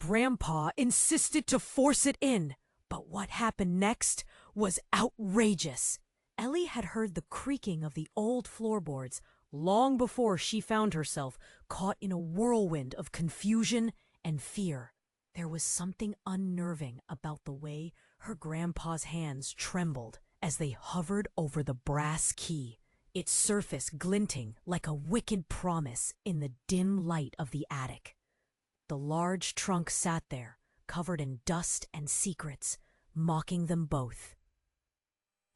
Grandpa insisted to force it in, but what happened next was outrageous. Ellie had heard the creaking of the old floorboards long before she found herself caught in a whirlwind of confusion and fear. There was something unnerving about the way her grandpa's hands trembled as they hovered over the brass key, its surface glinting like a wicked promise in the dim light of the attic. The large trunk sat there, covered in dust and secrets, mocking them both.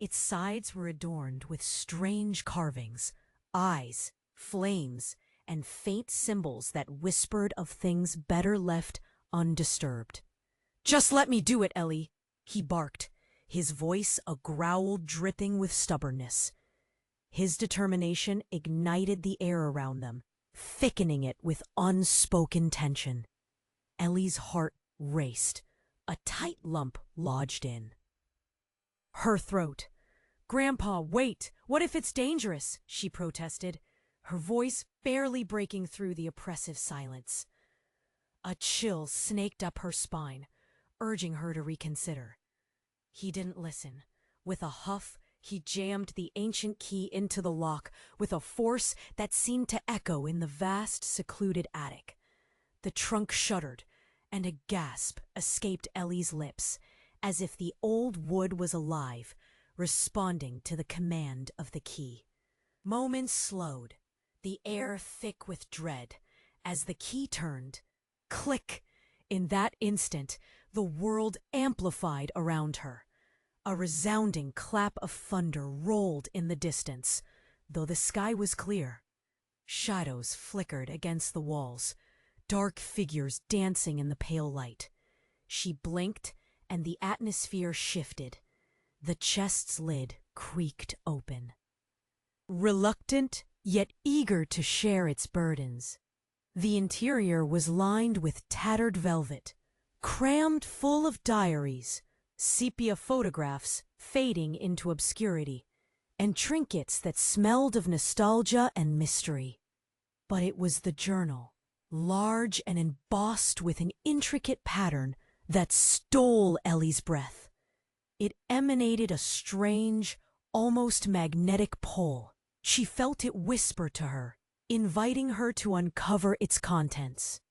Its sides were adorned with strange carvings, eyes, flames, and faint symbols that whispered of things better left undisturbed. "Just let me do it, Ellie," he barked, his voice a growl dripping with stubbornness. His determination ignited the air around them, thickening it with unspoken tension. Ellie's heart raced. A tight lump lodged in her throat. "Grandpa, wait! What if it's dangerous?" she protested, her voice barely breaking through the oppressive silence. A chill snaked up her spine, urging her to reconsider. He didn't listen. With a huff, he jammed the ancient key into the lock with a force that seemed to echo in the vast, secluded attic. The trunk shuddered, and a gasp escaped Ellie's lips, as if the old wood was alive, responding to the command of the key. Moments slowed, the air thick with dread, as the key turned. Click! In that instant, the world amplified around her. A resounding clap of thunder rolled in the distance, though the sky was clear. Shadows flickered against the walls, dark figures dancing in the pale light. She blinked, and the atmosphere shifted. The chest's lid creaked open. Reluctant, yet eager to share its burdens, the interior was lined with tattered velvet, crammed full of diaries, sepia photographs fading into obscurity, and trinkets that smelled of nostalgia and mystery. But it was the journal, large and embossed with an intricate pattern, that stole Ellie's breath. It emanated a strange, almost magnetic pull. She felt it whisper to her, inviting her to uncover its contents.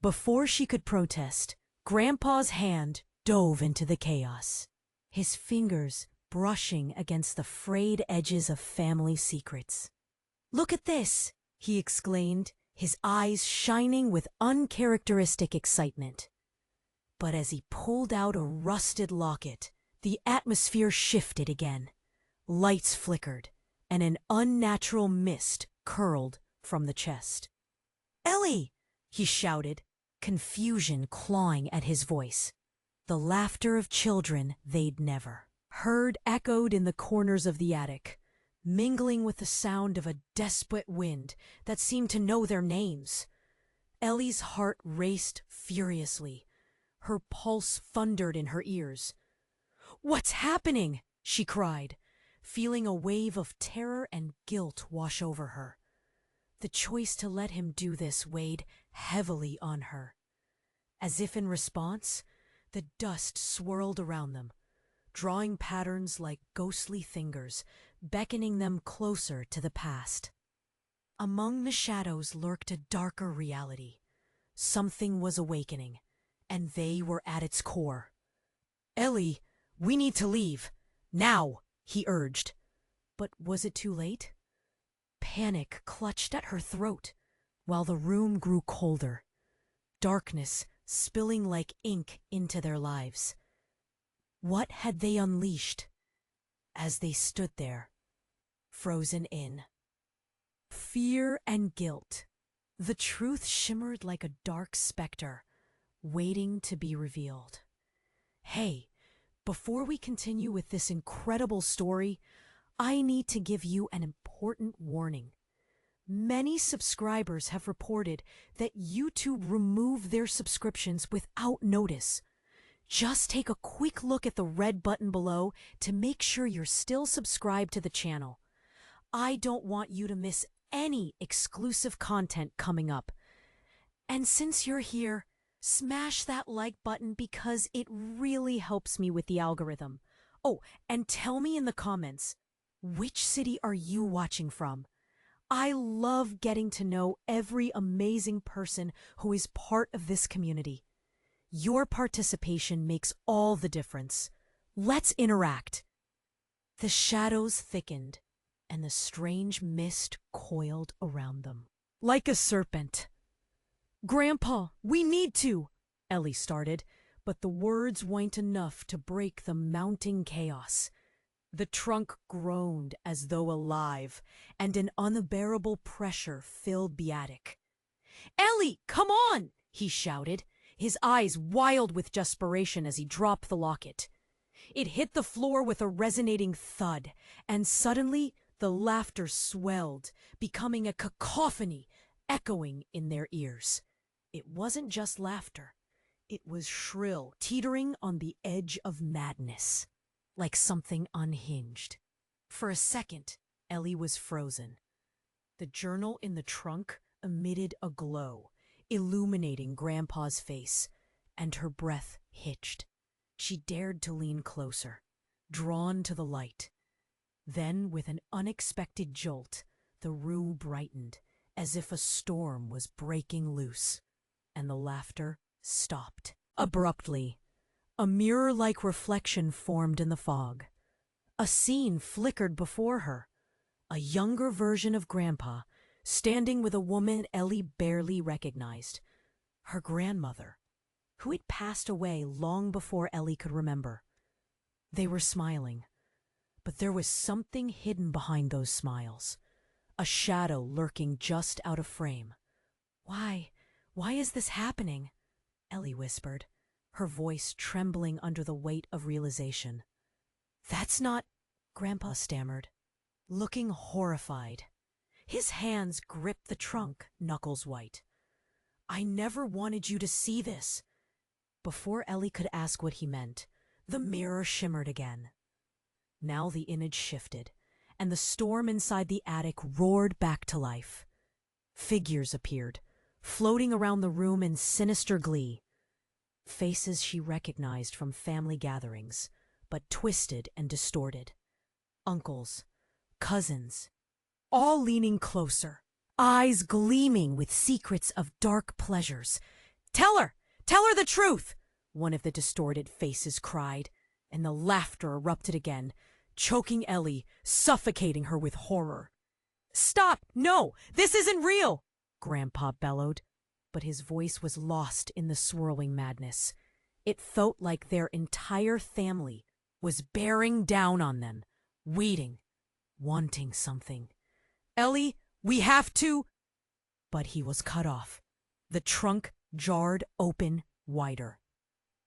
Before she could protest, Grandpa's hand dove into the chaos, his fingers brushing against the frayed edges of family secrets. "Look at this!" he exclaimed, his eyes shining with uncharacteristic excitement. But as he pulled out a rusted locket, the atmosphere shifted again. Lights flickered, and an unnatural mist curled from the chest. "Ellie!" he shouted, confusion clawing at his voice. The laughter of children they'd never heard echoed in the corners of the attic, mingling with the sound of a desperate wind that seemed to know their names. Ellie's heart raced furiously. Her pulse thundered in her ears. "What's happening?" she cried, feeling a wave of terror and guilt wash over her. The choice to let him do this weighed heavily on her. As if in response, the dust swirled around them, drawing patterns like ghostly fingers, beckoning them closer to the past. Among the shadows lurked a darker reality. Something was awakening, and they were at its core. "Ellie, we need to leave. Now!" he urged. But was it too late? Panic clutched at her throat, while the room grew colder, darkness spilling like ink into their lives. What had they unleashed as they stood there, frozen in? Fear and guilt. The truth shimmered like a dark specter, waiting to be revealed. Hey, before we continue with this incredible story, I need to give you an important warning. Many subscribers have reported that YouTube removed their subscriptions without notice. Just take a quick look at the red button below to make sure you're still subscribed to the channel. I don't want you to miss any exclusive content coming up. And since you're here, Smash that like button because it really helps me with the algorithm. Oh, and tell me in the comments, which city are you watching from? I love getting to know every amazing person who is part of this community. Your participation makes all the difference. Let's interact. The shadows thickened, and the strange mist coiled around them. Like a serpent. Grandpa, we need to, Ellie started, but the words weren't enough to break the mounting chaos. The trunk groaned as though alive, and an unbearable pressure filled the attic. Ellie, come on, he shouted, his eyes wild with desperation as he dropped the locket. It hit the floor with a resonating thud, and suddenly the laughter swelled, becoming a cacophony, echoing in their ears. It wasn't just laughter. It was shrill, teetering on the edge of madness, like something unhinged. For a second, Ellie was frozen. The journal in the trunk emitted a glow, illuminating Grandpa's face, and her breath hitched. She dared to lean closer, drawn to the light. Then, with an unexpected jolt, the room brightened, as if a storm was breaking loose, and the laughter stopped. Abruptly, a mirror-like reflection formed in the fog. A scene flickered before her. A younger version of Grandpa, standing with a woman Ellie barely recognized. Her grandmother, who had passed away long before Ellie could remember. They were smiling, but there was something hidden behind those smiles. A shadow lurking just out of frame. Why is this happening? Ellie whispered, her voice trembling under the weight of realization. That's not... Grandpa stammered, looking horrified. His hands gripped the trunk, knuckles white. I never wanted you to see this. Before Ellie could ask what he meant, the mirror shimmered again. Now the image shifted, and the storm inside the attic roared back to life. Figures appeared, floating around the room in sinister glee. Faces she recognized from family gatherings, but twisted and distorted. Uncles, cousins, all leaning closer, eyes gleaming with secrets of dark pleasures. Tell her the truth, one of the distorted faces cried, and the laughter erupted again, choking Ellie, suffocating her with horror. Stop! No, this isn't real! Grandpa bellowed, but his voice was lost in the swirling madness. It felt like their entire family was bearing down on them, waiting, wanting something. Ellie, we have to... But he was cut off. The trunk jarred open wider,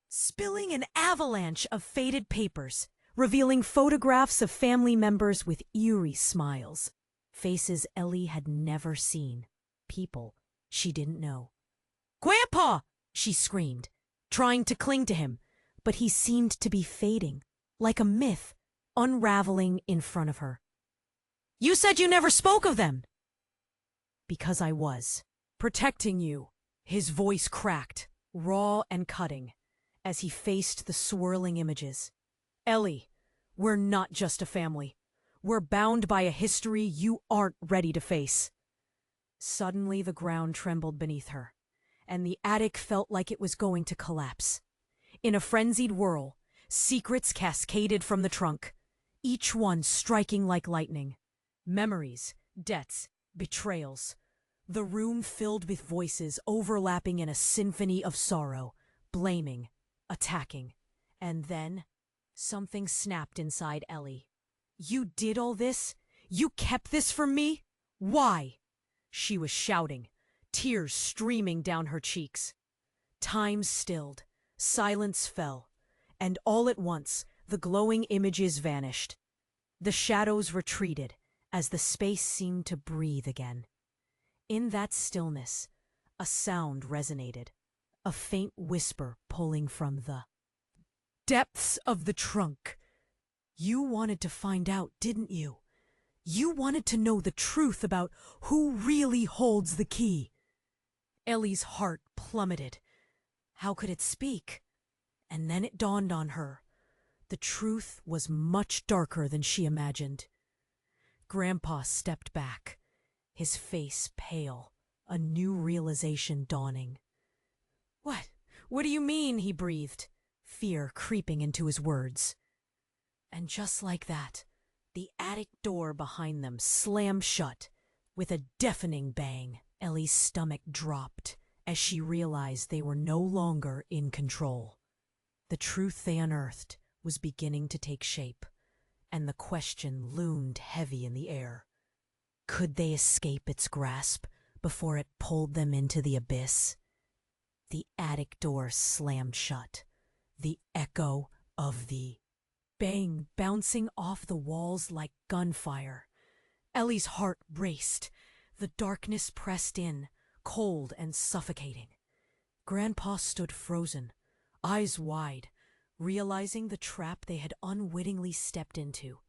spilling an avalanche of faded papers, revealing photographs of family members with eerie smiles. Faces Ellie had never seen. People she didn't know. Grandpa! She screamed, trying to cling to him, but he seemed to be fading, like a myth, unraveling in front of her. You said you never spoke of them! Because I was. Protecting you. His voice cracked, raw and cutting, as he faced the swirling images. Ellie, we're not just a family. We're bound by a history you aren't ready to face. Suddenly the ground trembled beneath her, and the attic felt like it was going to collapse. In a frenzied whirl, secrets cascaded from the trunk, each one striking like lightning. Memories, debts, betrayals. The room filled with voices overlapping in a symphony of sorrow, blaming, attacking. And then, something snapped inside Ellie. You did all this? You kept this from me? Why? She was shouting, tears streaming down her cheeks. Time stilled, silence fell, and all at once the glowing images vanished. The shadows retreated as the space seemed to breathe again. In that stillness, a sound resonated, a faint whisper pulling from the depths of the trunk. You wanted to find out, didn't you? You wanted to know the truth about who really holds the key. Ellie's heart plummeted. How could it speak? And then it dawned on her. The truth was much darker than she imagined. Grandpa stepped back, his face pale, a new realization dawning. "What? What do you mean?" he breathed, fear creeping into his words. And just like that, the attic door behind them slammed shut with a deafening bang. Ellie's stomach dropped as she realized they were no longer in control. The truth they unearthed was beginning to take shape, and the question loomed heavy in the air. Could they escape its grasp before it pulled them into the abyss? The attic door slammed shut, the echo of the bang bouncing off the walls like gunfire. Ellie's heart raced. The darkness pressed in, cold and suffocating. Grandpa stood frozen, eyes wide, realizing the trap they had unwittingly stepped into.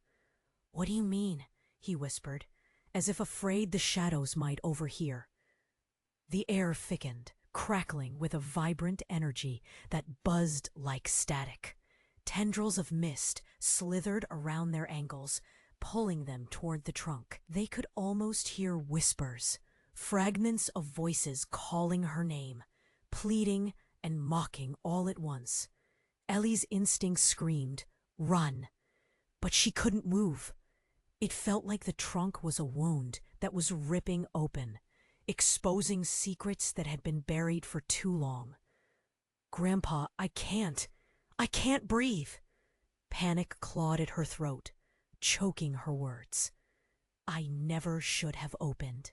"What do you mean?" he whispered, as if afraid the shadows might overhear. The air thickened, crackling with a vibrant energy that buzzed like static. Tendrils of mist slithered around their ankles, pulling them toward the trunk. They could almost hear whispers, fragments of voices calling her name, pleading and mocking all at once. Ellie's instinct screamed, "Run!" But she couldn't move. It felt like the trunk was a wound that was ripping open, exposing secrets that had been buried for too long. "Grandpa, I can't breathe." Panic clawed at her throat, choking her words. "I never should have opened."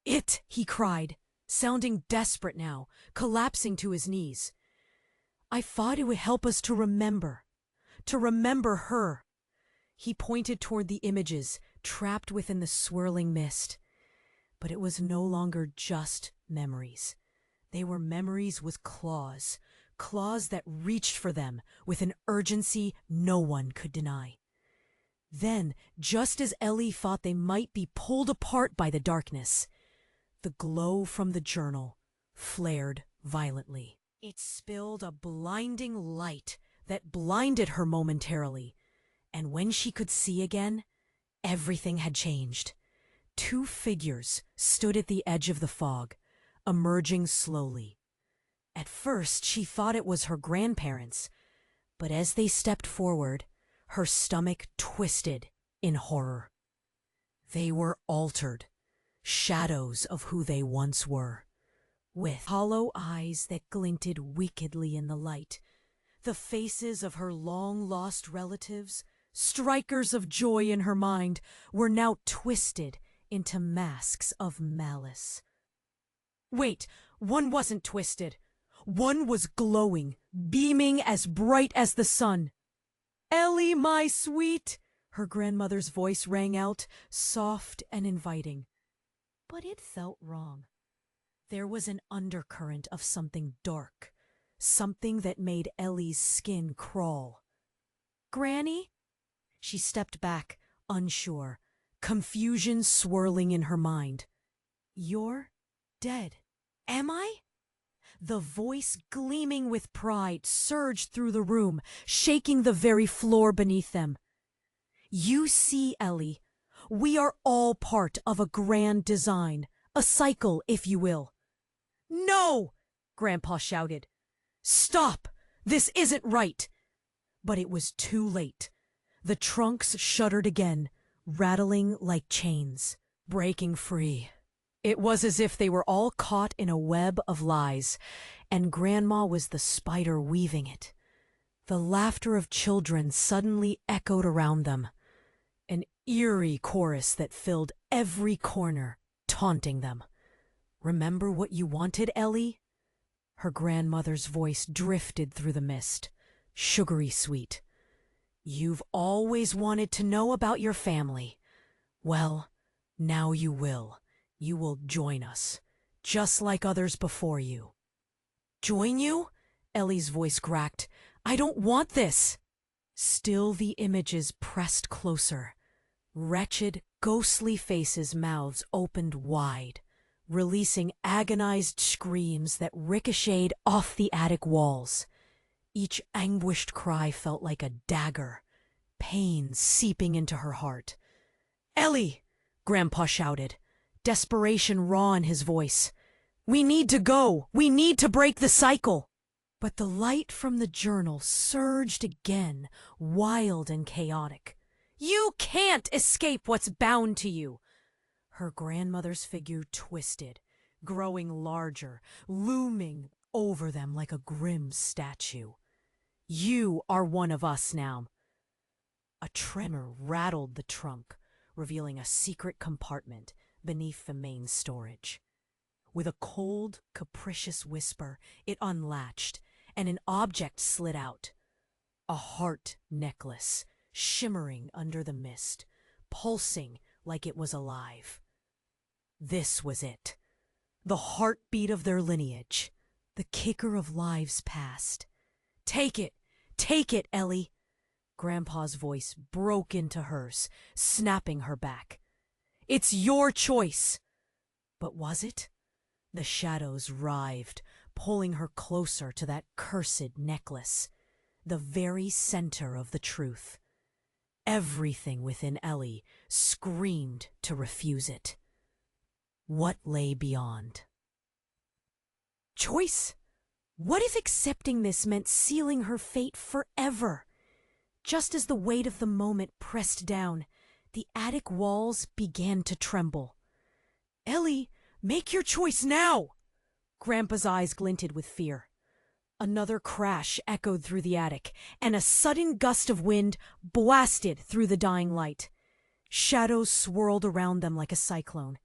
"It!" he cried, sounding desperate now, collapsing to his knees. "I thought it would help us to remember her." He pointed toward the images trapped within the swirling mist. But it was no longer just memories. They were memories with claws that reached for them with an urgency no one could deny. Then, just as Ellie thought they might be pulled apart by the darkness, the glow from the journal flared violently. It spilled a blinding light that blinded her momentarily, and when she could see again, everything had changed. Two figures stood at the edge of the fog, emerging slowly. At first, she thought it was her grandparents, but as they stepped forward, her stomach twisted in horror. They were altered, shadows of who they once were, with hollow eyes that glinted wickedly in the light. The faces of her long-lost relatives, strikers of joy in her mind, were now twisted into masks of malice. Wait, one wasn't twisted. One was glowing, beaming as bright as the sun. "Ellie, my sweet!" her grandmother's voice rang out, soft and inviting. But it felt wrong. There was an undercurrent of something dark, something that made Ellie's skin crawl. "Granny?" She stepped back, unsure, confusion swirling in her mind. "You're dead." "Am I?" The voice, gleaming with pride, surged through the room, shaking the very floor beneath them. "You see, Ellie, we are all part of a grand design, a cycle, if you will." "No!" Grandpa shouted. "Stop! This isn't right!" But it was too late. The trunks shuddered again, rattling like chains, breaking free. It was as if they were all caught in a web of lies, and Grandma was the spider weaving it. The laughter of children suddenly echoed around them, an eerie chorus that filled every corner, taunting them. "Remember what you wanted, Ellie?" Her grandmother's voice drifted through the mist, sugary sweet. "You've always wanted to know about your family. Well, now you will. You will join us, just like others before you." "Join you?" Ellie's voice cracked. "I don't want this." Still the images pressed closer. Wretched, ghostly faces, mouths opened wide, releasing agonized screams that ricocheted off the attic walls. Each anguished cry felt like a dagger, pain seeping into her heart. "Ellie!" Grandpa shouted, desperation raw in his voice. "We need to go! We need to break the cycle!" But the light from the journal surged again, wild and chaotic. "You can't escape what's bound to you!" Her grandmother's figure twisted, growing larger, looming over them like a grim statue. "You are one of us now." A tremor rattled the trunk, revealing a secret compartment beneath the main storage. With a cold, capricious whisper, it unlatched, and an object slid out. A heart necklace, shimmering under the mist, pulsing like it was alive. This was it. The heartbeat of their lineage. The kicker of lives past. Take it! Take it, Ellie!" Grandpa's voice broke into hers, snapping her back. "It's your choice!" But was it? The shadows writhed, pulling her closer to that cursed necklace, the very center of the truth. Everything within Ellie screamed to refuse it. What lay beyond? Choice? What if accepting this meant sealing her fate forever? Just as the weight of the moment pressed down, the attic walls began to tremble. "Ellie, make your choice now!" Grandpa's eyes glinted with fear. Another crash echoed through the attic, and a sudden gust of wind blasted through the dying light. Shadows swirled around them like a cyclone,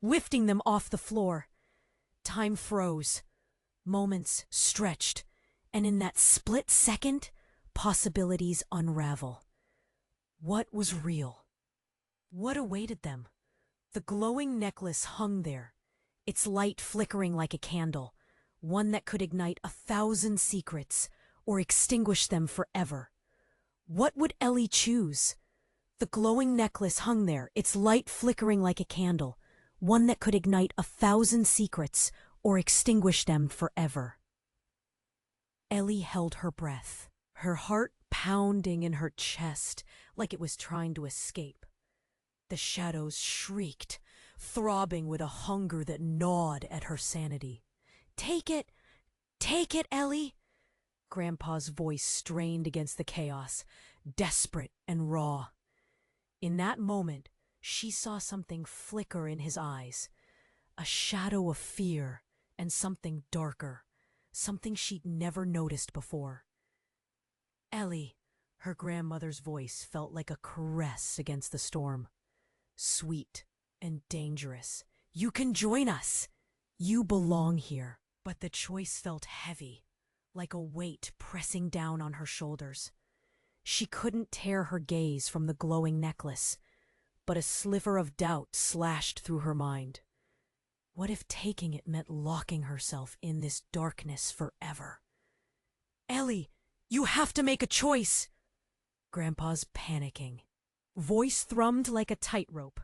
lifting them off the floor. Time froze. Moments stretched, and in that split second, possibilities unravel. What was real? What awaited them? The glowing necklace hung there, its light flickering like a candle, one that could ignite 1,000 secrets or extinguish them forever. What would Ellie choose? The glowing necklace hung there, its light flickering like a candle, one that could ignite 1,000 secrets or extinguish them forever. Ellie held her breath, her heart pounding in her chest like it was trying to escape. The shadows shrieked, throbbing with a hunger that gnawed at her sanity. Take it, Ellie!" Grandpa's voice strained against the chaos, desperate and raw. In that moment, she saw something flicker in his eyes, a shadow of fear and something darker, something she'd never noticed before. "Ellie," her grandmother's voice felt like a caress against the storm. Sweet and dangerous. "You can join us. You belong here." But the choice felt heavy, like a weight pressing down on her shoulders. She couldn't tear her gaze from the glowing necklace, but a sliver of doubt slashed through her mind. What if taking it meant locking herself in this darkness forever? "Ellie, you have to make a choice!" Grandpa's panicking. Voice thrummed like a tightrope.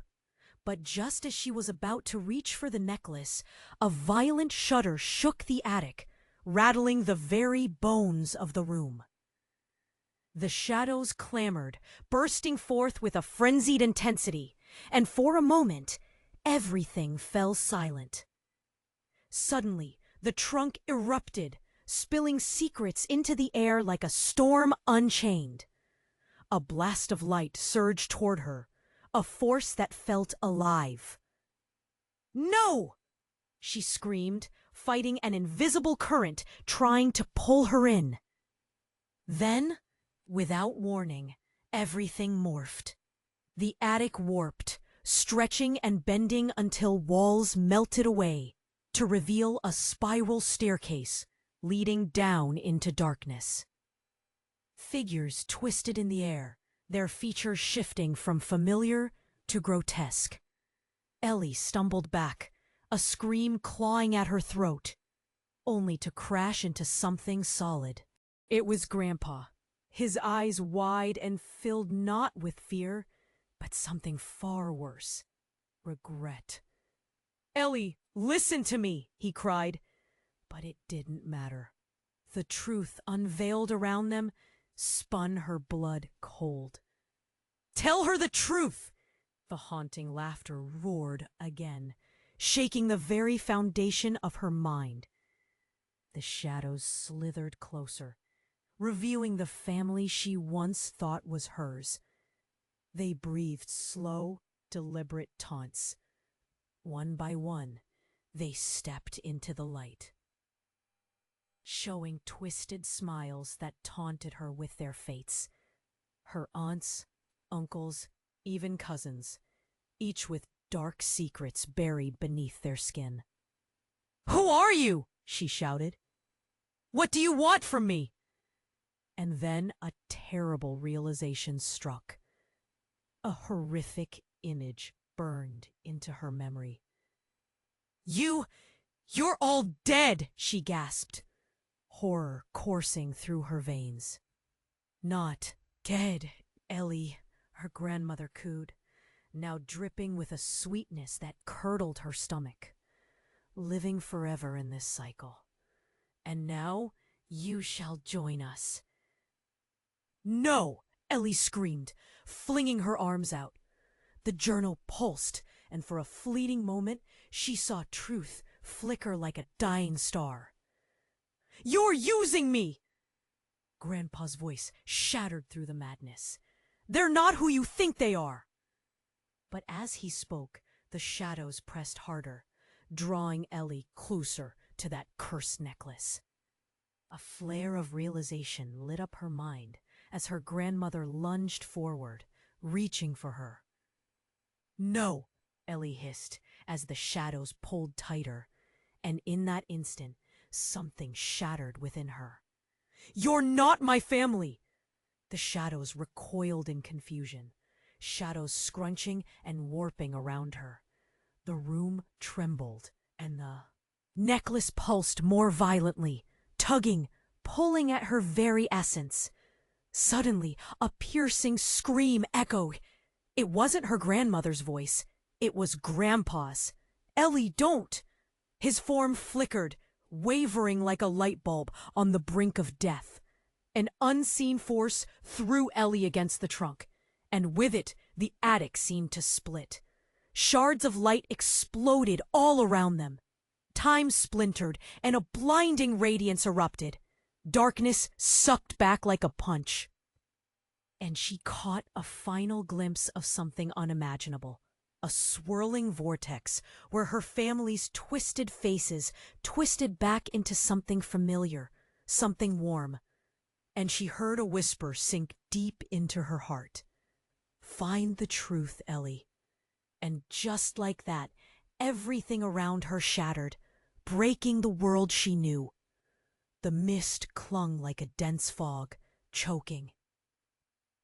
But just as she was about to reach for the necklace, a violent shudder shook the attic, rattling the very bones of the room. The shadows clamored, bursting forth with a frenzied intensity, and for a moment, everything fell silent. Suddenly, the trunk erupted, spilling secrets into the air like a storm unchained. A blast of light surged toward her, a force that felt alive. "No!" she screamed, fighting an invisible current trying to pull her in. Then, without warning, everything morphed. The attic warped, stretching and bending until walls melted away, to reveal a spiral staircase leading down into darkness. Figures twisted in the air, their features shifting from familiar to grotesque. Ellie stumbled back, a scream clawing at her throat, only to crash into something solid. It was Grandpa, his eyes wide and filled not with fear, but something far worse, regret. "Ellie, Listen to me, he cried. But it didn't matter. The truth unveiled around them spun her blood cold. Tell her the truth! The haunting laughter roared again, shaking the very foundation of her mind. The shadows slithered closer, revealing the family she once thought was hers. They breathed slow, deliberate taunts. One by one, they stepped into the light, showing twisted smiles that taunted her with their fates. Her aunts, uncles, even cousins, each with dark secrets buried beneath their skin. "Who are you?" she shouted. "What do you want from me?" And then a terrible realization struck. A horrific image burned into her memory. You're all dead," she gasped, horror coursing through her veins. "Not dead, Ellie," her grandmother cooed, now dripping with a sweetness that curdled her stomach. "Living forever in this cycle. And now you shall join us." "No!" Ellie screamed, flinging her arms out. The journal pulsed, and for a fleeting moment she saw truth flicker like a dying star. "You're using me!" Grandpa's voice shattered through the madness. "They're not who you think they are!" But as he spoke, the shadows pressed harder, drawing Ellie closer to that cursed necklace. A flare of realization lit up her mind as her grandmother lunged forward, reaching for her. "No!" Ellie hissed as the shadows pulled tighter, and in that instant, something shattered within her. "You're not my family!" The shadows recoiled in confusion, shadows scrunching and warping around her. The room trembled, and the necklace pulsed more violently, tugging, pulling at her very essence. Suddenly, a piercing scream echoed. It wasn't her grandmother's voice. It was Grandpa's. "Ellie, don't!" His form flickered, wavering like a light bulb on the brink of death. An unseen force threw Ellie against the trunk, and with it, the attic seemed to split. Shards of light exploded all around them. Time splintered, and a blinding radiance erupted. Darkness sucked back like a punch. And she caught a final glimpse of something unimaginable. A swirling vortex where her family's twisted faces twisted back into something familiar, something warm. And she heard a whisper sink deep into her heart. "Find the truth, Ellie." And just like that, everything around her shattered, breaking the world she knew. The mist clung like a dense fog, choking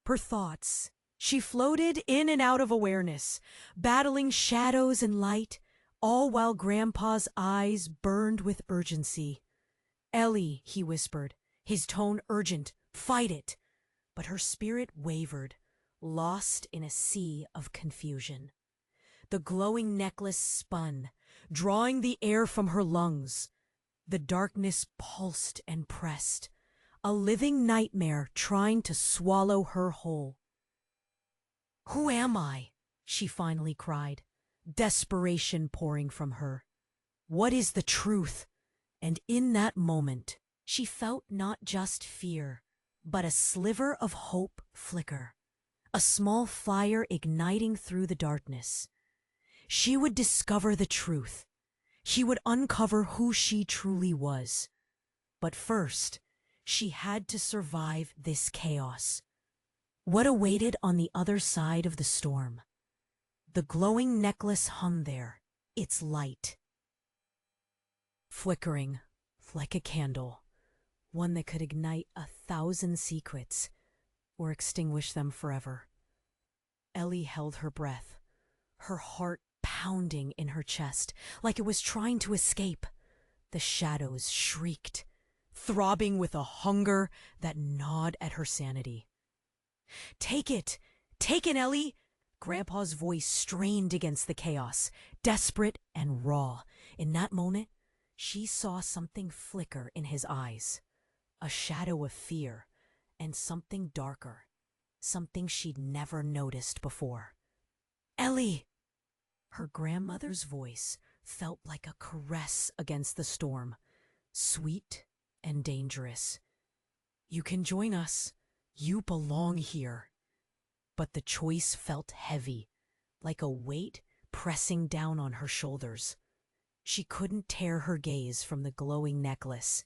her thoughts. She floated in and out of awareness, battling shadows and light, all while Grandpa's eyes burned with urgency. "Ellie," he whispered, his tone urgent, "fight it." But her spirit wavered, lost in a sea of confusion. The glowing necklace spun, drawing the air from her lungs. The darkness pulsed and pressed, a living nightmare trying to swallow her whole. "Who am I?" she finally cried, desperation pouring from her. "What is the truth?" And in that moment, she felt not just fear, but a sliver of hope flicker, a small fire igniting through the darkness. She would discover the truth. She would uncover who she truly was. But first, she had to survive this chaos. What awaited on the other side of the storm? The glowing necklace hung there, its light flickering like a candle, one that could ignite 1,000 secrets or extinguish them forever. Ellie held her breath, her heart pounding in her chest like it was trying to escape. The shadows shrieked, throbbing with a hunger that gnawed at her sanity. "Take it! Take it, Ellie!" Grandpa's voice strained against the chaos, desperate and raw. In that moment, she saw something flicker in his eyes, a shadow of fear, and something darker, something she'd never noticed before. "Ellie!" Her grandmother's voice felt like a caress against the storm, sweet and dangerous. "You can join us. You belong here." But the choice felt heavy, like a weight pressing down on her shoulders. She couldn't tear her gaze from the glowing necklace,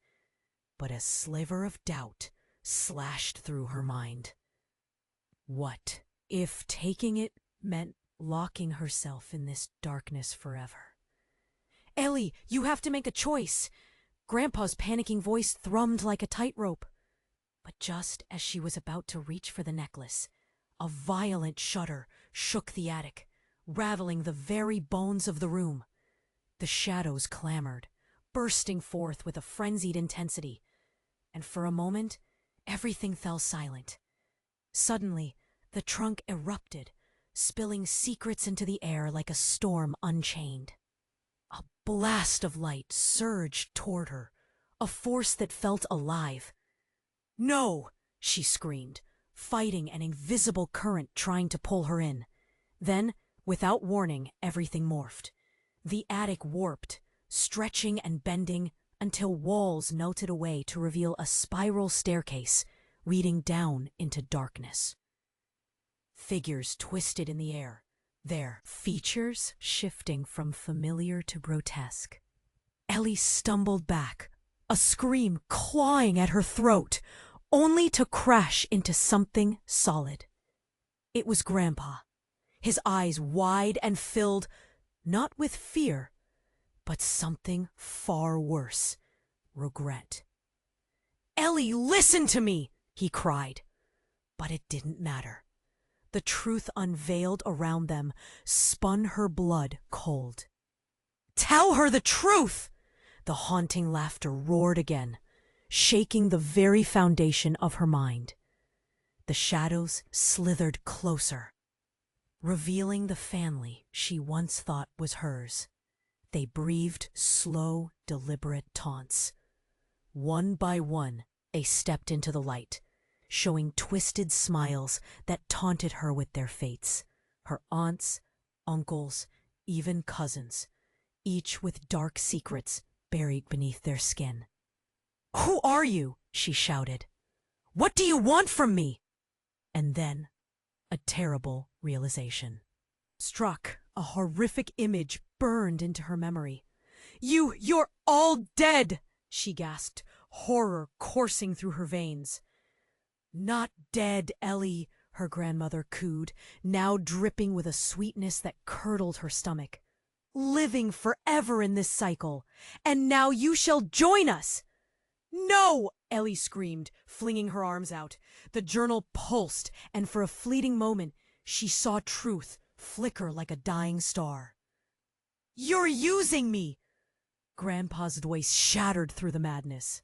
but a sliver of doubt slashed through her mind. What if taking it meant locking herself in this darkness forever? "Ellie, you have to make a choice." Grandpa's panicking voice thrummed like a tightrope. But just as she was about to reach for the necklace, a violent shudder shook the attic, rattling the very bones of the room. The shadows clamored, bursting forth with a frenzied intensity, and for a moment, everything fell silent. Suddenly, the trunk erupted, spilling secrets into the air like a storm unchained. A blast of light surged toward her, a force that felt alive. "No!" she screamed, fighting an invisible current trying to pull her in. Then, without warning, everything morphed. The attic warped, stretching and bending until walls melted away to reveal a spiral staircase leading down into darkness. Figures twisted in the air, their features shifting from familiar to grotesque. Ellie stumbled back, a scream clawing at her throat, only to crash into something solid. It was Grandpa, his eyes wide and filled, not with fear, but something far worse, regret. "Ellie, listen to me!" he cried. But it didn't matter. The truth unveiled around them spun her blood cold. "Tell her the truth!" The haunting laughter roared again, shaking the very foundation of her mind. The shadows slithered closer, revealing the family she once thought was hers. They breathed slow, deliberate taunts. One by one, they stepped into the light, showing twisted smiles that taunted her with their fates. Her aunts, uncles, even cousins, each with dark secrets buried beneath their skin. "Who are you?" she shouted. "What do you want from me?" And then, a terrible realization struck. A horrific image burned into her memory. You're all dead!" she gasped, horror coursing through her veins. "Not dead, Ellie," her grandmother cooed, now dripping with a sweetness that curdled her stomach. "Living forever in this cycle, and now you shall join us!" "No!" Ellie screamed, flinging her arms out. The journal pulsed, and for a fleeting moment, she saw truth flicker like a dying star. "You're using me!" Grandpa's voice shattered through the madness.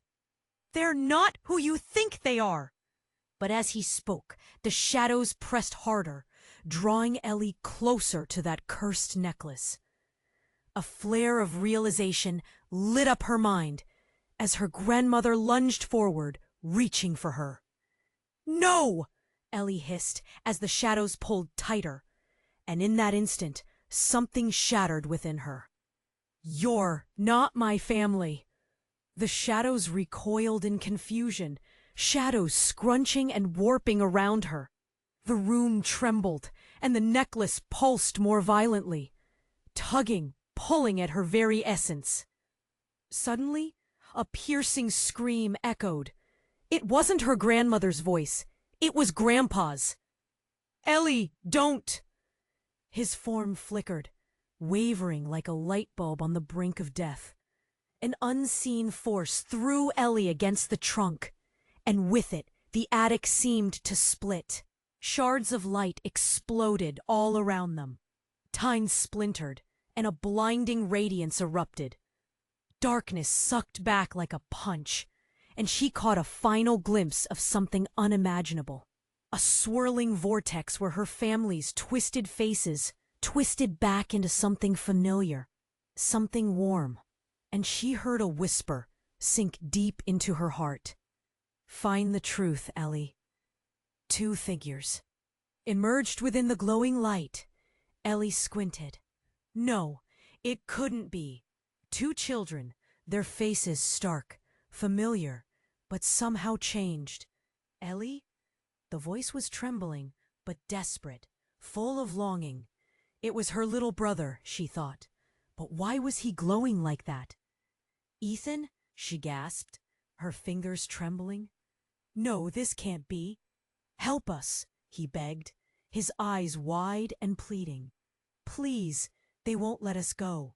"They're not who you think they are!" But as he spoke, the shadows pressed harder, drawing Ellie closer to that cursed necklace. A flare of realization lit up her mind as her grandmother lunged forward, reaching for her. "No!" Ellie hissed as the shadows pulled tighter, and in that instant, something shattered within her. "You're not my family." The shadows recoiled in confusion, shadows scrunching and warping around her. The room trembled, and the necklace pulsed more violently, tugging, pulling at her very essence. Suddenly, a piercing scream echoed. It wasn't her grandmother's voice. It was Grandpa's. "Ellie, don't!" His form flickered, wavering like a light bulb on the brink of death. An unseen force threw Ellie against the trunk, and with it, the attic seemed to split. Shards of light exploded all around them. Tines splintered, and a blinding radiance erupted. Darkness sucked back like a punch, and she caught a final glimpse of something unimaginable. A swirling vortex where her family's twisted faces twisted back into something familiar. something warm, and she heard a whisper sink deep into her heart. Find the truth, Ellie. Two figures emerged within the glowing light. Ellie squinted. No, it couldn't be. Two children, their faces stark, familiar, but somehow changed. Ellie? The voice was trembling, but desperate, full of longing. It was her little brother, she thought. But why was he glowing like that? Ethan? She gasped, her fingers trembling. No, this can't be. Help us, he begged, his eyes wide and pleading. Please, they won't let us go.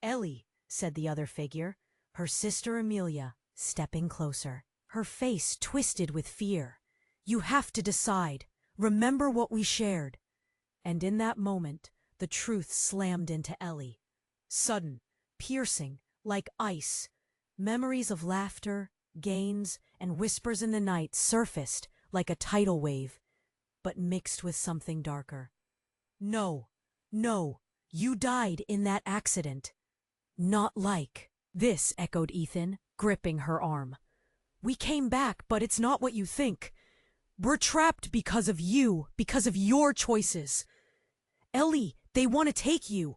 Ellie, said the other figure, her sister Amelia, stepping closer, her face twisted with fear. You have to decide. Remember what we shared. And in that moment, the truth slammed into Ellie. Sudden, piercing, like ice. Memories of laughter, gains, and whispers in the night surfaced like a tidal wave, but mixed with something darker. No, no, you died in that accident. Not like this, echoed Ethan, gripping her arm. We came back, but it's not what you think. We're trapped because of you, because of your choices. Ellie, they want to take you.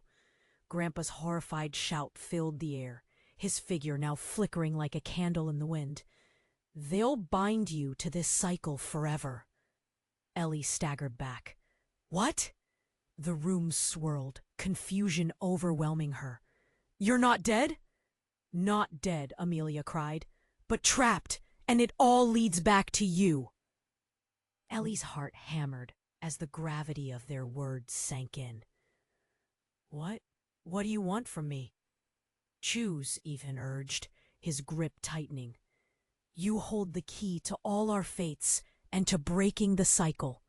Grandpa's horrified shout filled the air, his figure now flickering like a candle in the wind. They'll bind you to this cycle forever. Ellie staggered back. What? The room swirled, confusion overwhelming her. You're not dead? Not dead, Amelia cried, but trapped, and it all leads back to you. Ellie's heart hammered as the gravity of their words sank in. What do you want from me? Choose, Ethan urged, his grip tightening. You hold the key to all our fates and to breaking the cycle.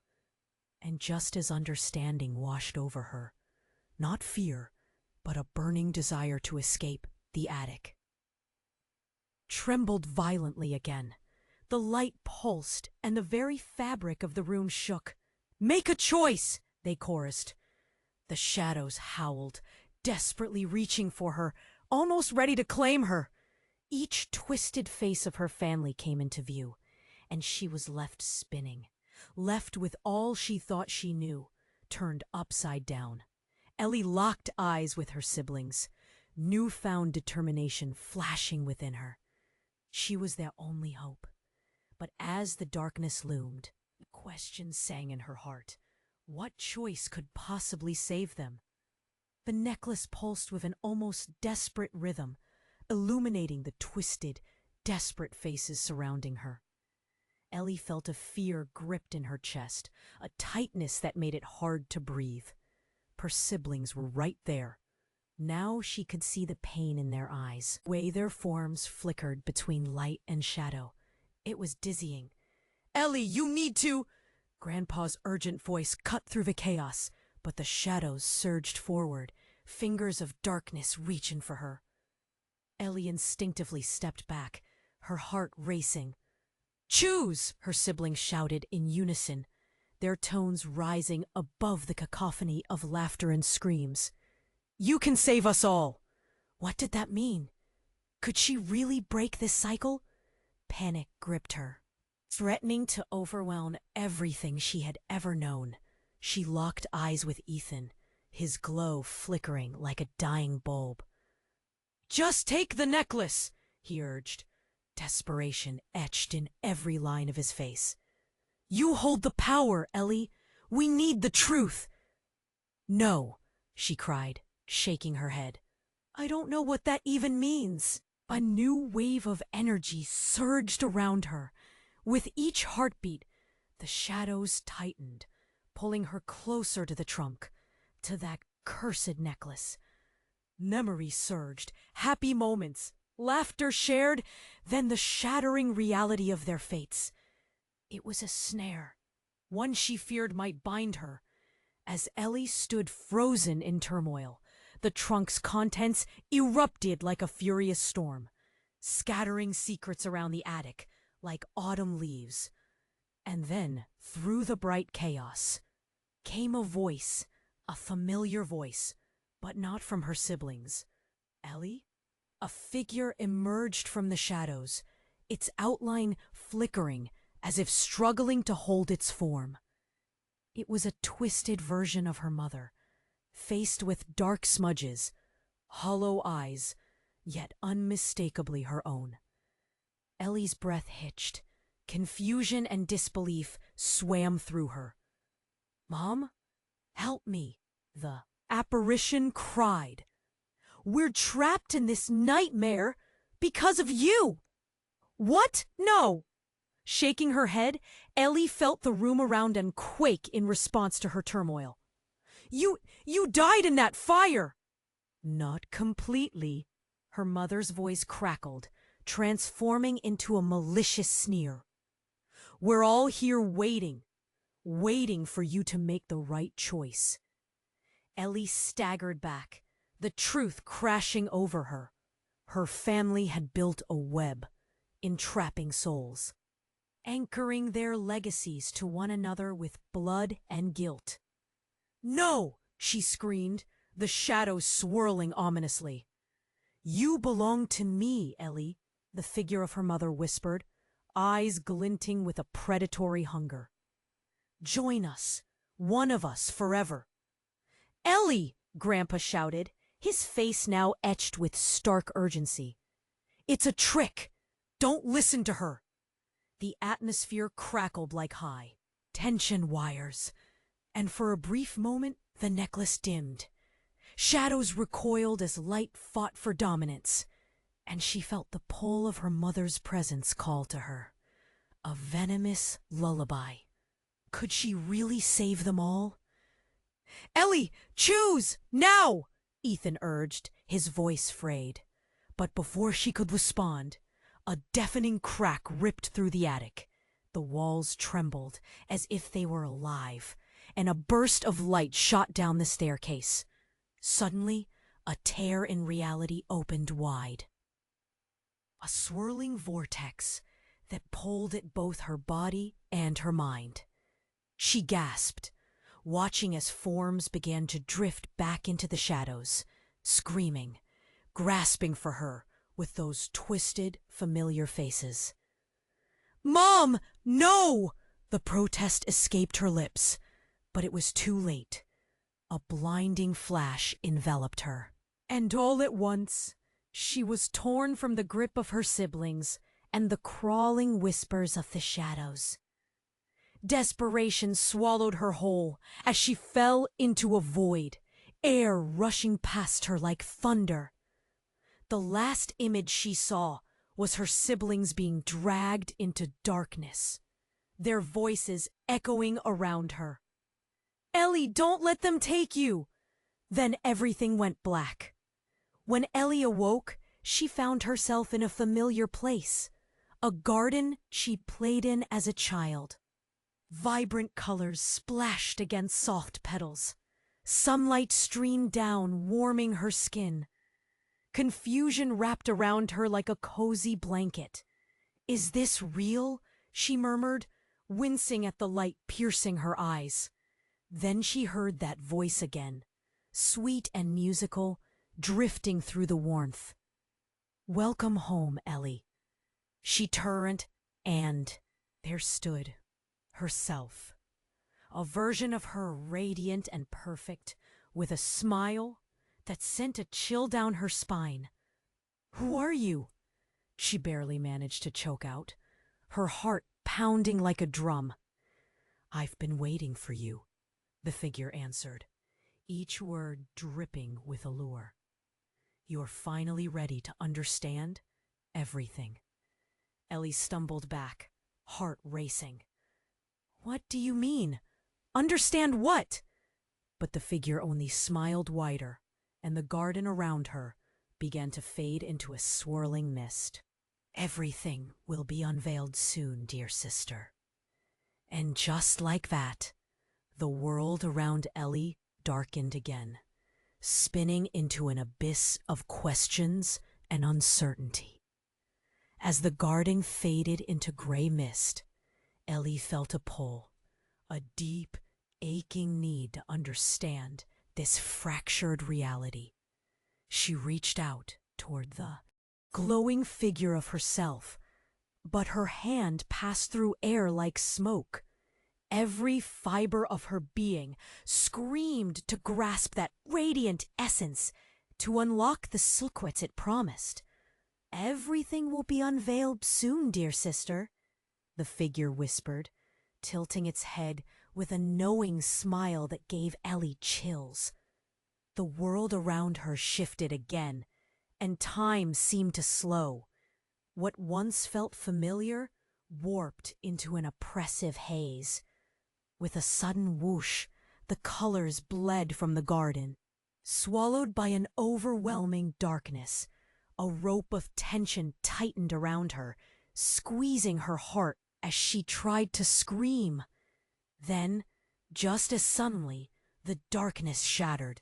And just as understanding washed over her, not fear, but a burning desire to escape the attic. Trembled violently again. The light pulsed, and the very fabric of the room shook. Make a choice, they chorused. The shadows howled, desperately reaching for her, almost ready to claim her. Each twisted face of her family came into view, and she was left spinning, left with all she thought she knew, turned upside down. Ellie locked eyes with her siblings, newfound determination flashing within her. She was their only hope. But as the darkness loomed, the question sang in her heart. What choice could possibly save them? The necklace pulsed with an almost desperate rhythm, illuminating the twisted, desperate faces surrounding her. Ellie felt a fear gripped in her chest, a tightness that made it hard to breathe. Her siblings were right there. Now she could see the pain in their eyes, the way their forms flickered between light and shadow. It was dizzying. Ellie, you need to... Grandpa's urgent voice cut through the chaos, but the shadows surged forward, fingers of darkness reaching for her. Ellie instinctively stepped back, her heart racing. Choose! Her siblings shouted in unison, their tones rising above the cacophony of laughter and screams. You can save us all! What did that mean? Could she really break this cycle? Panic gripped her, threatening to overwhelm everything she had ever known. She locked eyes with Ethan, his glow flickering like a dying bulb. Just take the necklace, he urged, desperation etched in every line of his face. You hold the power, Ellie. We need the truth. No, she cried, shaking her head. I don't know what that even means. A new wave of energy surged around her. With each heartbeat, the shadows tightened, pulling her closer to the trunk, to that cursed necklace. Memories surged, happy moments, laughter shared, then the shattering reality of their fates. It was a snare, one she feared might bind her. As Ellie stood frozen in turmoil, the trunk's contents erupted like a furious storm, scattering secrets around the attic like autumn leaves. And then, through the bright chaos, came a voice, a familiar voice, but not from her siblings. Ellie? A figure emerged from the shadows, its outline flickering as if struggling to hold its form. It was a twisted version of her mother, faced with dark smudges, hollow eyes, yet unmistakably her own. Ellie's breath hitched. Confusion and disbelief swam through her. "Mom, help me," the apparition cried. "We're trapped in this nightmare because of you!" "What? No!" Shaking her head, Ellie felt the room around and quake in response to her turmoil. You died in that fire!" "Not completely," her mother's voice crackled, transforming into a malicious sneer. "We're all here waiting for you to make the right choice." Ellie staggered back, the truth crashing over her. Her family had built a web, entrapping souls, anchoring their legacies to one another with blood and guilt. "No!" she screamed, the shadows swirling ominously. "You belong to me, Ellie," the figure of her mother whispered, eyes glinting with a predatory hunger. "Join us, one of us forever." "Ellie!" Grandpa shouted, his face now etched with stark urgency. "It's a trick! Don't listen to her!" The atmosphere crackled like high tension wires, and for a brief moment the necklace dimmed. Shadows recoiled as light fought for dominance, and she felt the pull of her mother's presence call to her. A venomous lullaby. Could she really save them all? "Ellie, choose! Now!" Ethan urged, his voice frayed. But before she could respond, a deafening crack ripped through the attic. The walls trembled as if they were alive, and a burst of light shot down the staircase. Suddenly, a tear in reality opened wide. A swirling vortex that pulled at both her body and her mind. She gasped, watching as forms began to drift back into the shadows, screaming, grasping for her with those twisted, familiar faces. "Mom, no!" The protest escaped her lips, but it was too late. A blinding flash enveloped her, and all at once she was torn from the grip of her siblings and the crawling whispers of the shadows. Desperation swallowed her whole as she fell into a void, air rushing past her like thunder. The last image she saw was her siblings being dragged into darkness, their voices echoing around her. "Ellie, don't let them take you!" Then everything went black. When Ellie awoke, she found herself in a familiar place, a garden she played in as a child. Vibrant colors splashed against soft petals. Sunlight streamed down, warming her skin. Confusion wrapped around her like a cozy blanket. "Is this real?" she murmured, wincing at the light piercing her eyes. Then she heard that voice again, sweet and musical, drifting through the warmth. "Welcome home, Ellie." She turned, and there stood herself, a version of her radiant and perfect, with a smile that sent a chill down her spine. "Who are you?" she barely managed to choke out, her heart pounding like a drum. "I've been waiting for you," the figure answered, each word dripping with allure. "You're finally ready to understand everything." Ellie stumbled back, heart racing. "What do you mean? Understand what?" But the figure only smiled wider, and the garden around her began to fade into a swirling mist. "Everything will be unveiled soon, dear sister." And just like that, the world around Ellie darkened again, spinning into an abyss of questions and uncertainty. As the garden faded into gray mist, Ellie felt a pull, a deep, aching need to understand this fractured reality. She reached out toward the glowing figure of herself, but her hand passed through air like smoke. Every fiber of her being screamed to grasp that radiant essence, to unlock the secrets it promised. "Everything will be unveiled soon, dear sister," the figure whispered, tilting its head with a knowing smile that gave Ellie chills. The world around her shifted again, and time seemed to slow. What once felt familiar warped into an oppressive haze. With a sudden whoosh, the colors bled from the garden. Swallowed by an overwhelming darkness, a rope of tension tightened around her, squeezing her heart as she tried to scream. Then, just as suddenly, the darkness shattered.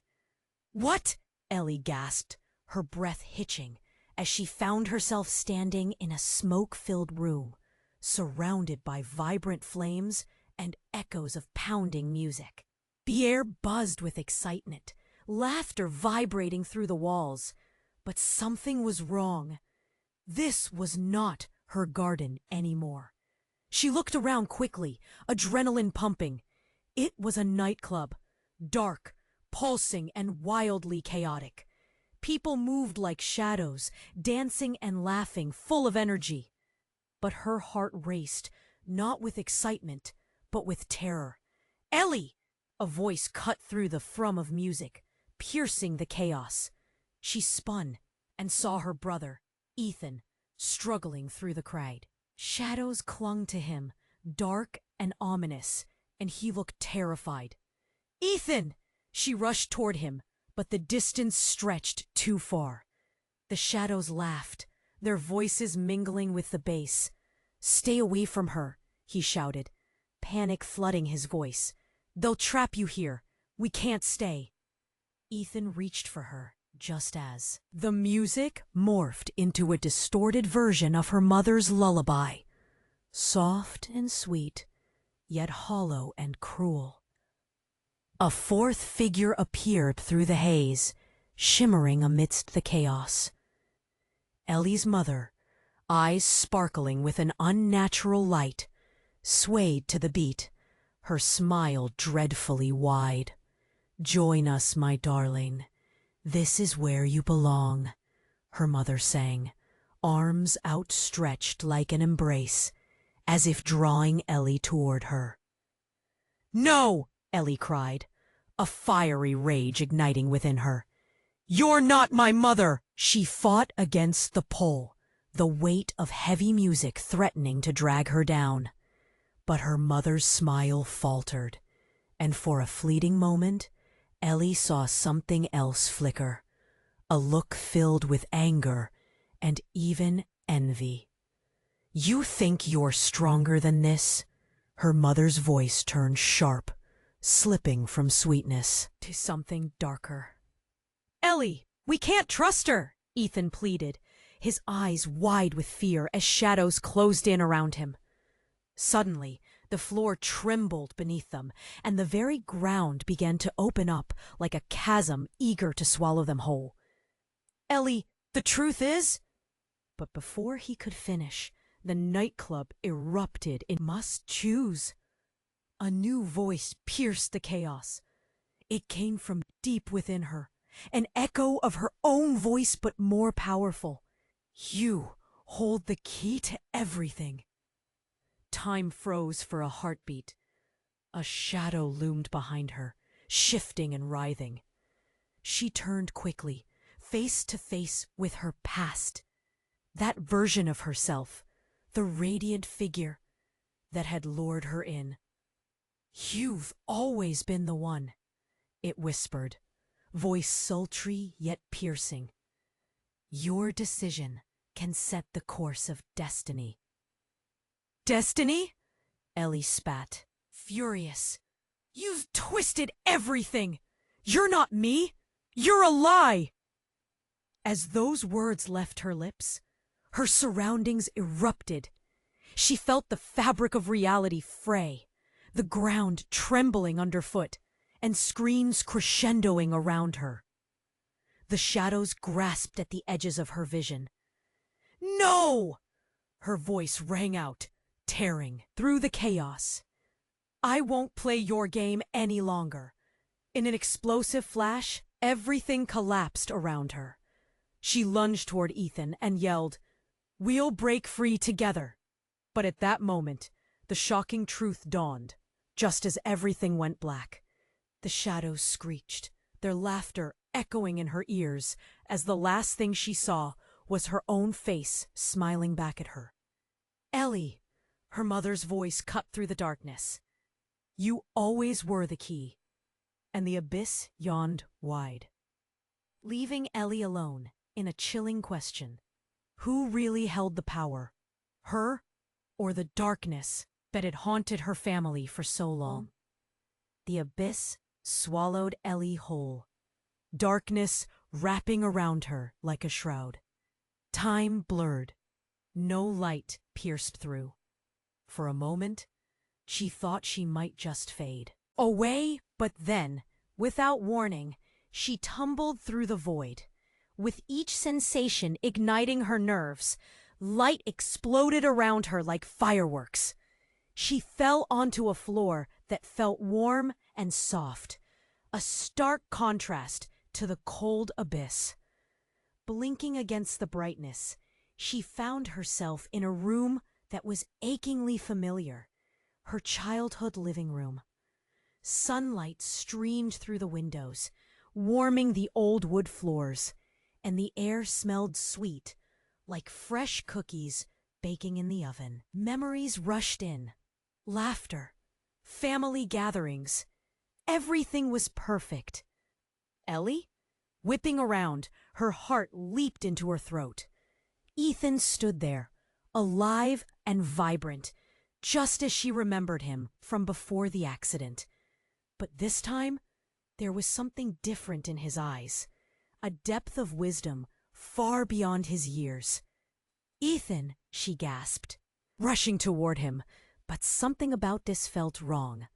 "What?" Ellie gasped, her breath hitching, as she found herself standing in a smoke-filled room, surrounded by vibrant flames and echoes of pounding music. The air buzzed with excitement, laughter vibrating through the walls. But something was wrong. This was not her garden anymore. She looked around quickly, adrenaline pumping. It was a nightclub, dark, pulsing, and wildly chaotic. People moved like shadows, dancing and laughing, full of energy. But her heart raced, not with excitement, but with terror. "Ellie!" A voice cut through the thrum of music, piercing the chaos. She spun and saw her brother, Ethan, struggling through the crowd. Shadows clung to him, dark and ominous, and he looked terrified. "Ethan!" She rushed toward him, but the distance stretched too far. The shadows laughed, their voices mingling with the bass. "Stay away from her," he shouted, panic flooding his voice. "They'll trap you here. We can't stay." Ethan reached for her just as the music morphed into a distorted version of her mother's lullaby, soft and sweet, yet hollow and cruel. A fourth figure appeared through the haze, shimmering amidst the chaos. Ellie's mother, eyes sparkling with an unnatural light, swayed to the beat, her smile dreadfully wide. "Join us, my darling. This is where you belong," her mother sang, arms outstretched like an embrace, as if drawing Ellie toward her. "No!" Ellie cried, a fiery rage igniting within her. "You're not my mother!" She fought against the pull, the weight of heavy music threatening to drag her down. But her mother's smile faltered, and for a fleeting moment, Ellie saw something else flicker, a look filled with anger and even envy. "You think you're stronger than this?" Her mother's voice turned sharp, slipping from sweetness to something darker. "Ellie, we can't trust her," Ethan pleaded, his eyes wide with fear as shadows closed in around him. Suddenly, the floor trembled beneath them, and the very ground began to open up like a chasm eager to swallow them whole. "Ellie, the truth is—" But before he could finish, the nightclub erupted in "Must choose." A new voice pierced the chaos. It came from deep within her, an echo of her own voice but more powerful. "You hold the key to everything." Time froze for a heartbeat. A shadow loomed behind her, shifting and writhing. She turned quickly, face to face with her past. That version of herself, the radiant figure that had lured her in. "You've always been the one," it whispered, voice sultry yet piercing. "Your decision can set the course of destiny." "Destiny?" Ellie spat, furious. "You've twisted everything! You're not me! You're a lie!" As those words left her lips, her surroundings erupted. She felt the fabric of reality fray, the ground trembling underfoot, and screams crescendoing around her. The shadows grasped at the edges of her vision. "No!" Her voice rang out, tearing through the chaos. "I won't play your game any longer." In an explosive flash, everything collapsed around her. She lunged toward Ethan and yelled, "We'll break free together." But at that moment, the shocking truth dawned, just as everything went black. The shadows screeched, their laughter echoing in her ears as the last thing she saw was her own face smiling back at her. "Ellie," her mother's voice cut through the darkness. "You always were the key." And the abyss yawned wide, leaving Ellie alone in a chilling question. Who really held the power? Her or the darkness that had haunted her family for so long? The abyss swallowed Ellie whole, darkness wrapping around her like a shroud. Time blurred. No light pierced through. For a moment, she thought she might just fade away, but then, without warning, she tumbled through the void. With each sensation igniting her nerves, light exploded around her like fireworks. She fell onto a floor that felt warm and soft, a stark contrast to the cold abyss. Blinking against the brightness, she found herself in a room that was achingly familiar, her childhood living room. Sunlight streamed through the windows, warming the old wood floors, and the air smelled sweet, like fresh cookies baking in the oven. Memories rushed in. Laughter, family gatherings. Everything was perfect. Ellie? Whipping around, her heart leaped into her throat. Ethan stood there, alive and vibrant, just as she remembered him from before the accident. But this time, there was something different in his eyes, a depth of wisdom far beyond his years. "Ethan," she gasped, rushing toward him, but something about this felt wrong.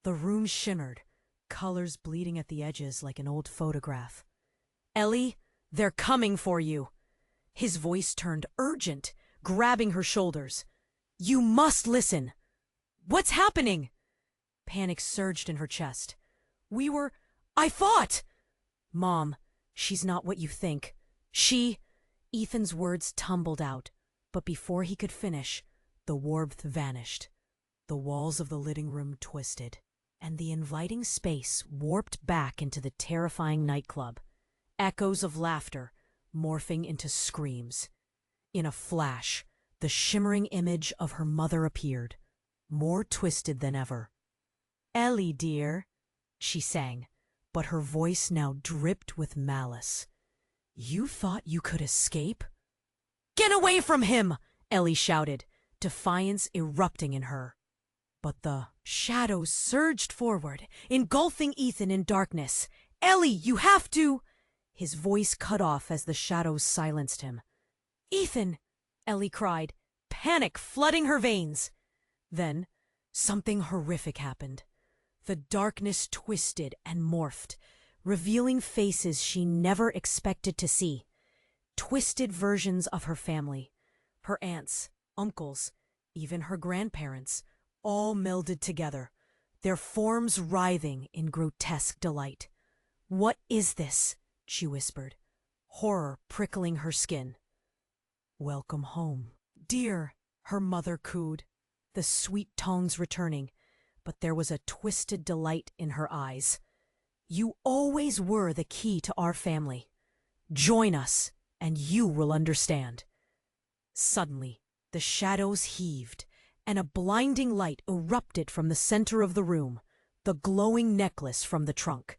The room shimmered, colors bleeding at the edges like an old photograph. "Ellie, they're coming for you." His voice turned urgent, grabbing her shoulders. "You must listen." "What's happening?" Panic surged in her chest. I fought!" "Mom, she's not what you think. Ethan's words tumbled out, but before he could finish, the warmth vanished. The walls of the living room twisted, and the inviting space warped back into the terrifying nightclub. Echoes of laughter morphing into screams. In a flash, the shimmering image of her mother appeared, more twisted than ever. "Ellie, dear," she sang, but her voice now dripped with malice. "You thought you could escape?" "Get away from him!" Ellie shouted, defiance erupting in her. But the shadows surged forward, engulfing Ethan in darkness. "Ellie, you have to—" His voice cut off as the shadows silenced him. "Ethan!" Ellie cried, panic flooding her veins. Then, something horrific happened. The darkness twisted and morphed, revealing faces she never expected to see. Twisted versions of her family, her aunts, uncles, even her grandparents, all melded together, their forms writhing in grotesque delight. "What is this?" she whispered, horror prickling her skin. "Welcome home, dear," her mother cooed, the sweet tones returning, but there was a twisted delight in her eyes. "You always were the key to our family. Join us, and you will understand." Suddenly, the shadows heaved, and a blinding light erupted from the center of the room, the glowing necklace from the trunk.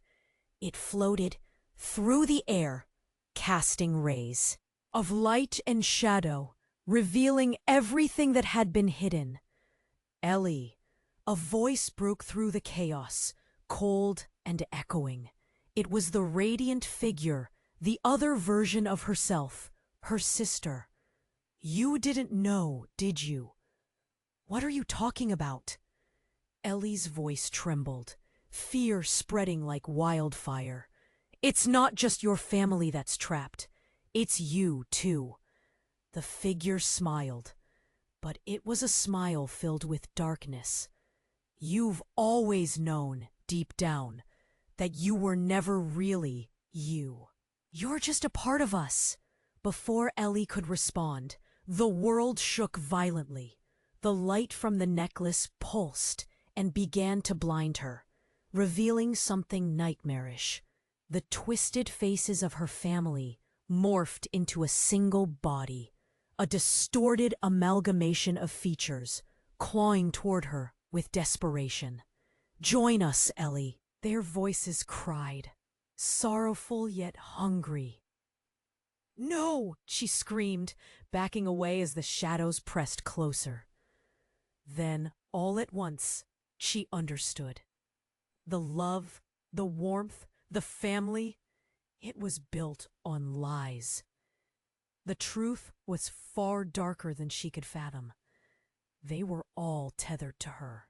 It floated through the air, casting rays of light and shadow, revealing everything that had been hidden. "Ellie," a voice broke through the chaos, cold and echoing. It was the radiant figure, the other version of herself, her sister. "You didn't know, did you?" "What are you talking about?" Ellie's voice trembled, fear spreading like wildfire. It's not just your family that's trapped. It's you, too. The figure smiled, but it was a smile filled with darkness. You've always known, deep down, that you were never really you. You're just a part of us. Before Ellie could respond, the world shook violently. The light from the necklace pulsed and began to blind her, revealing something nightmarish. The twisted faces of her family morphed into a single body, a distorted amalgamation of features, clawing toward her with desperation. "Join us, Ellie," their voices cried, sorrowful yet hungry. "No!" she screamed, backing away as the shadows pressed closer. Then, all at once, she understood. The love, the warmth, the family, it was built on lies. The truth was far darker than she could fathom. They were all tethered to her.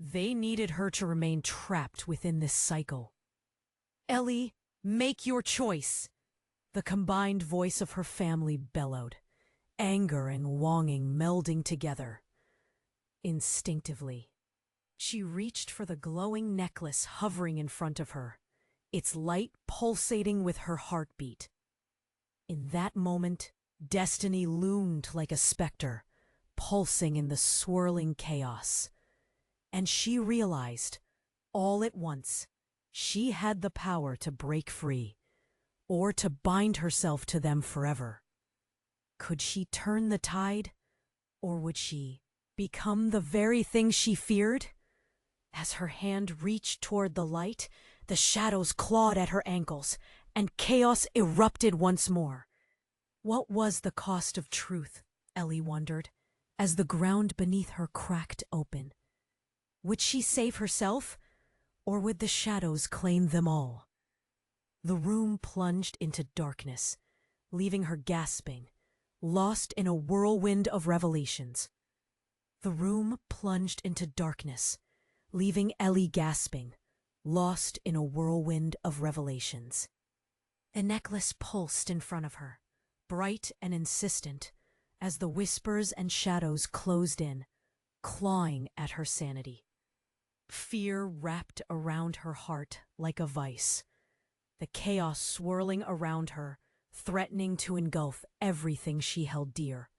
They needed her to remain trapped within this cycle. "Ellie, make your choice!" The combined voice of her family bellowed, anger and longing melding together. Instinctively, she reached for the glowing necklace hovering in front of her, its light pulsating with her heartbeat. In that moment, destiny loomed like a specter, pulsing in the swirling chaos. And she realized, all at once, she had the power to break free, or to bind herself to them forever. Could she turn the tide, or would she become the very thing she feared? As her hand reached toward the light, the shadows clawed at her ankles, and chaos erupted once more. What was the cost of truth, Ellie wondered, as the ground beneath her cracked open? Would she save herself, or would the shadows claim them all? The room plunged into darkness, leaving her gasping, lost in a whirlwind of revelations. The room plunged into darkness, leaving Ellie gasping, lost in a whirlwind of revelations. A necklace pulsed in front of her, bright and insistent, as the whispers and shadows closed in, clawing at her sanity. Fear wrapped around her heart like a vice, the chaos swirling around her, threatening to engulf everything she held dear.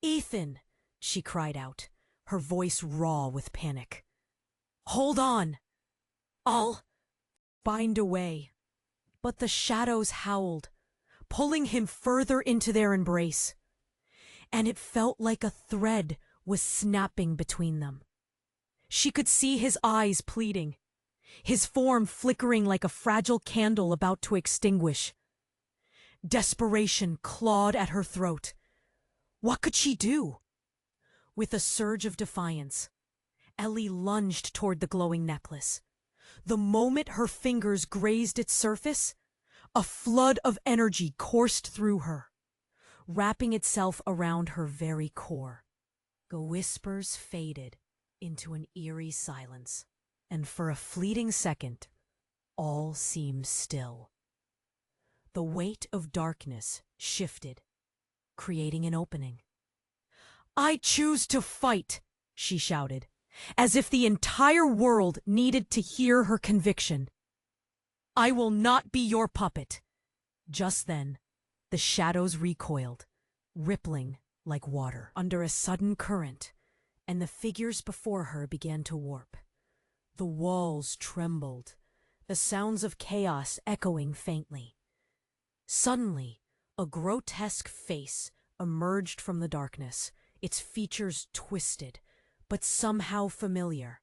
"Ethan!" she cried out, her voice raw with panic. "Hold on! I'll bind away." But the shadows howled, pulling him further into their embrace, and it felt like a thread was snapping between them. She could see his eyes pleading, his form flickering like a fragile candle about to extinguish. Desperation clawed at her throat. What could she do? With a surge of defiance, Ellie lunged toward the glowing necklace. The moment her fingers grazed its surface, a flood of energy coursed through her, wrapping itself around her very core. The whispers faded into an eerie silence, and for a fleeting second, all seemed still. The weight of darkness shifted, creating an opening. "I choose to fight," she shouted, as if the entire world needed to hear her conviction. "I will not be your puppet." Just then, the shadows recoiled, rippling like water under a sudden current, and the figures before her began to warp. The walls trembled, the sounds of chaos echoing faintly. Suddenly, a grotesque face emerged from the darkness, its features twisted, but somehow familiar.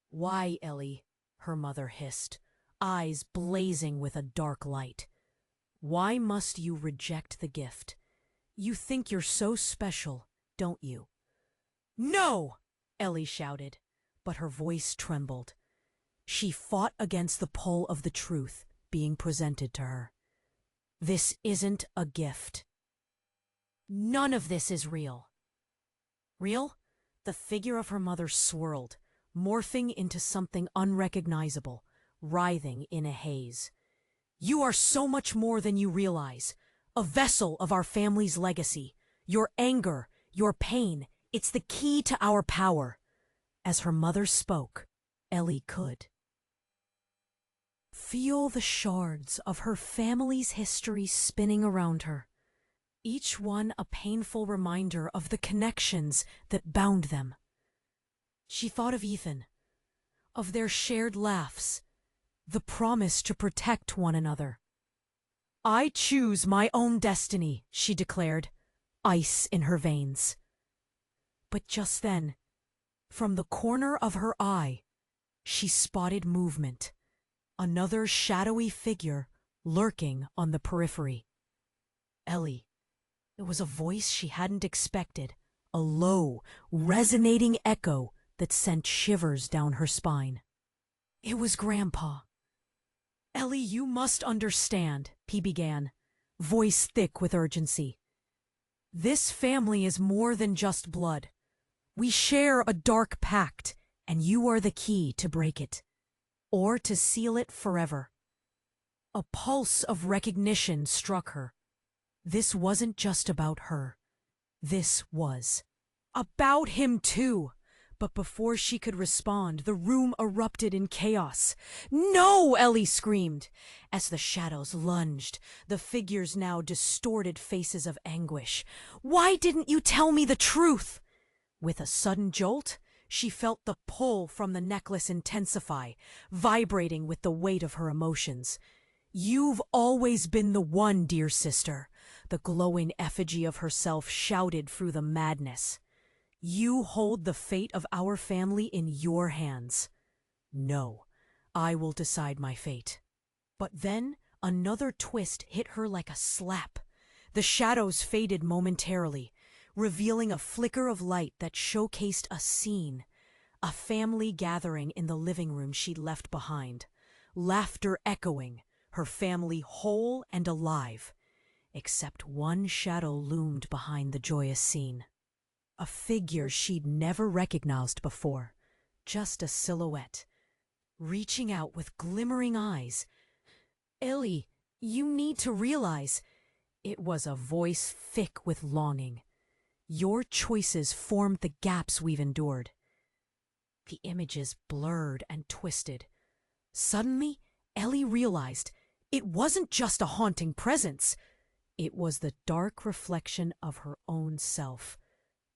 "Why, Ellie?" her mother hissed, eyes blazing with a dark light. "Why must you reject the gift? You think you're so special, don't you?" "No!" Ellie shouted, but her voice trembled. She fought against the pull of the truth being presented to her. This isn't a gift. None of this is real. Real? The figure of her mother swirled, morphing into something unrecognizable, writhing in a haze. You are so much more than you realize. A vessel of our family's legacy. Your anger, your pain, it's the key to our power. As her mother spoke, Ellie could feel the shards of her family's history spinning around her, each one a painful reminder of the connections that bound them. She thought of Ethan, of their shared laughs, the promise to protect one another. I choose my own destiny, she declared, ice in her veins. But just then, from the corner of her eye, she spotted movement, another shadowy figure lurking on the periphery. Ellie. It was a voice she hadn't expected, a low, resonating echo that sent shivers down her spine. It was Grandpa. Ellie, you must understand, he began, voice thick with urgency. This family is more than just blood. We share a dark pact, and you are the key to break it, or to seal it forever. A pulse of recognition struck her. This wasn't just about her. This was about him too. But before she could respond, the room erupted in chaos. No! Ellie screamed. As the shadows lunged, the figures now distorted faces of anguish. Why didn't you tell me the truth? With a sudden jolt, she felt the pull from the necklace intensify, vibrating with the weight of her emotions. You've always been the one, dear sister, the glowing effigy of herself shouted through the madness. You hold the fate of our family in your hands. No, I will decide my fate. But then another twist hit her like a slap. The shadows faded momentarily, revealing a flicker of light that showcased a scene, a family gathering in the living room she'd left behind, laughter echoing, her family whole and alive. Except one shadow loomed behind the joyous scene. A figure she'd never recognized before, just a silhouette, reaching out with glimmering eyes. Ellie, you need to realize, it was a voice thick with longing. Your choices formed the gaps we've endured. The images blurred and twisted. Suddenly, Ellie realized it wasn't just a haunting presence. It was the dark reflection of her own self,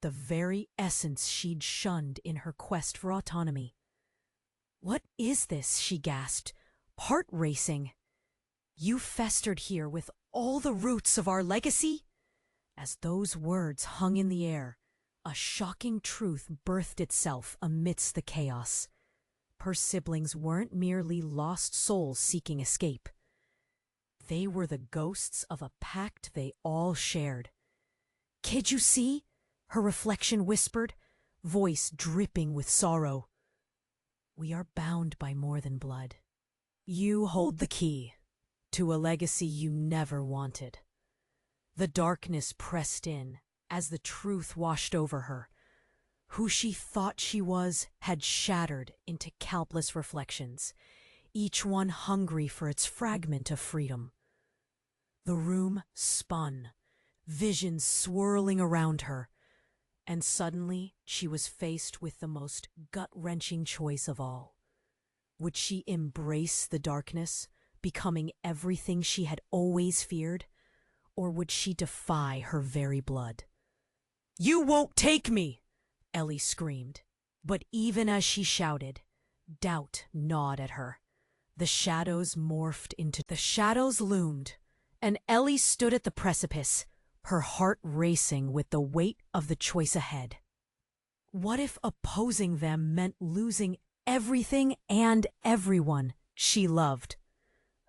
the very essence she'd shunned in her quest for autonomy. What is this? She gasped, heart racing. You festered here with all the roots of our legacy? As those words hung in the air, a shocking truth birthed itself amidst the chaos. Her siblings weren't merely lost souls seeking escape. They were the ghosts of a pact they all shared. Kid, you see? Her reflection whispered, voice dripping with sorrow. We are bound by more than blood. You hold the key to a legacy you never wanted. The darkness pressed in as the truth washed over her. Who she thought she was had shattered into countless reflections, each one hungry for its fragment of freedom. The room spun, visions swirling around her, and suddenly she was faced with the most gut-wrenching choice of all. Would she embrace the darkness, becoming everything she had always feared, or would she defy her very blood? You won't take me! Ellie screamed. But even as she shouted, doubt gnawed at her. The shadows loomed, and Ellie stood at the precipice, her heart racing with the weight of the choice ahead. What if opposing them meant losing everything and everyone she loved?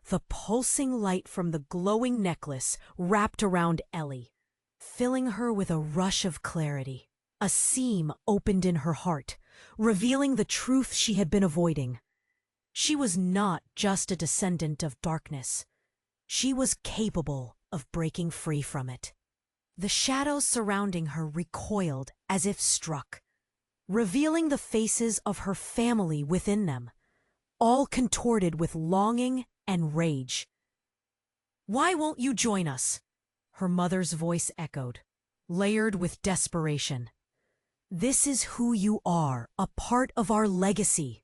The pulsing light from the glowing necklace wrapped around Ellie, filling her with a rush of clarity. A seam opened in her heart, revealing the truth she had been avoiding. She was not just a descendant of darkness. She was capable of breaking free from it. The shadows surrounding her recoiled as if struck, revealing the faces of her family within them, all contorted with longing and rage. Why won't you join us? Her mother's voice echoed, layered with desperation. This is who you are, a part of our legacy.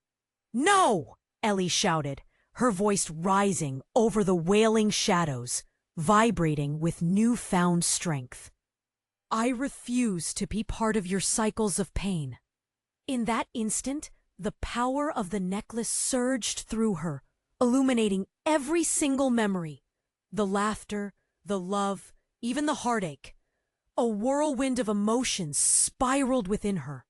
No! Ellie shouted, her voice rising over the wailing shadows, vibrating with newfound strength. I refuse to be part of your cycles of pain. In that instant, the power of the necklace surged through her, illuminating every single memory. The laughter, the love, even the heartache. A whirlwind of emotions spiraled within her.